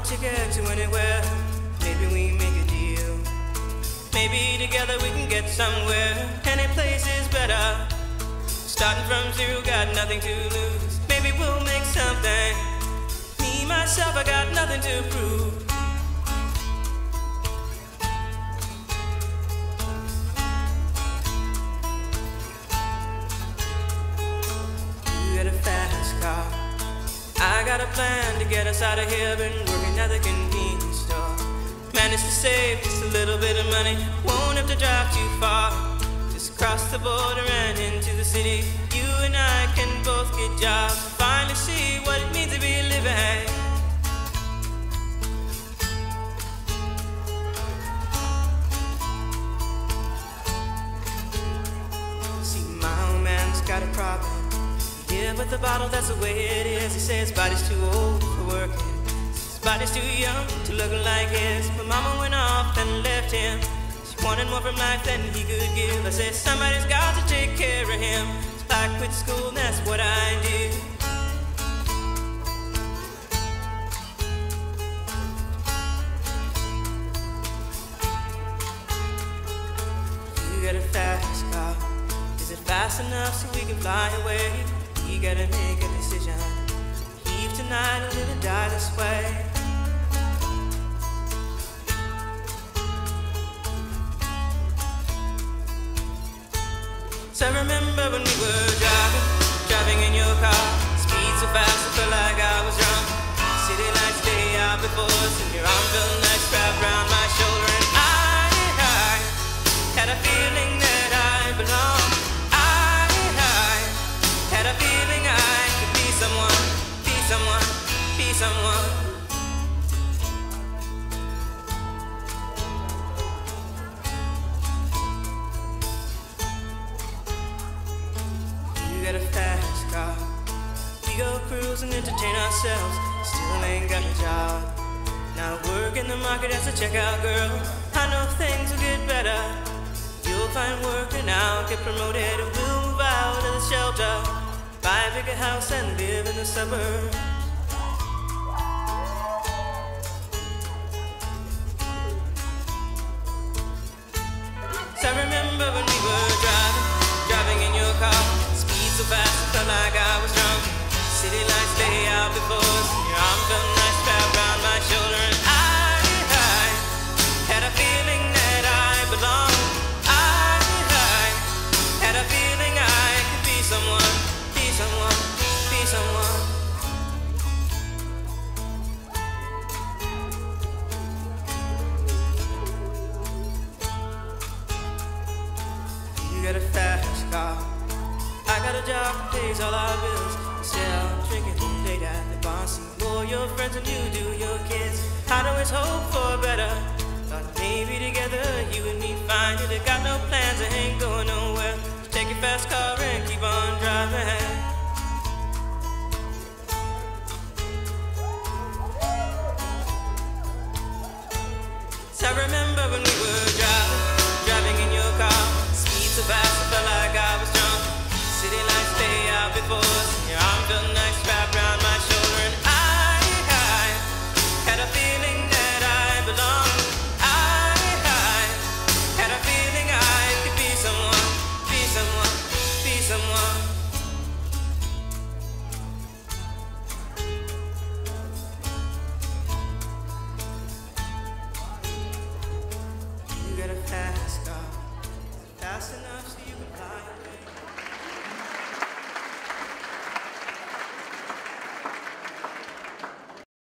to get to anywhere. Maybe we make a deal. Maybe together we can get somewhere. Any place is better. Starting from zero, got nothing to lose. Maybe we'll make something. Me, myself, I got nothing to prove. You got a fast car. I got a plan to get us out of here. Been working at the convenience store. Managed to save just a little bit of money. Won't have to drive too far. Just cross the border and into the city. You and I can both get jobs. Finally see what it means to be living. See, my old man's got a problem. Yeah, with the bottle, that's the way it is. He says his body's too old for working. His body's too young to look like his. But mama went off and left him. She wanted more from life than he could give. I said somebody's got to take care of him. So I quit school and that's what I did. You got a fast car. Is it fast enough so we can fly away? You gotta make a decision. Leave tonight or live and die this way. So I remember when we were driving in your car. Speed so fast I felt like I was drunk. City lights day out before us, and your arm felt nice wrapped around my shoulder. And I had a feeling that I belonged. Had a feeling I could be someone, be someone, be someone. You got a fast car. We go cruise and entertain ourselves. Still ain't got a job. Now I work in the market as a checkout girl. I know things will get better. You'll find work and I'll get promoted, and we'll move out of the shelter. Buy a bigger house and live in the suburbs. So I remember when we were driving in your car. Speed so fast I felt like I was drunk. City lights lay out before us, and your arm felt nice wrapped around my shoulder. And I had a feeling that I belonged. I had a feeling I could be someone. Someone, be someone. You got a fast car. I got a job that pays all our bills. Still drinking late at the bar. See more your friends than you do your kids. I'd always hope for better. Thought maybe together you and me find it. I got no plans, I ain't going nowhere.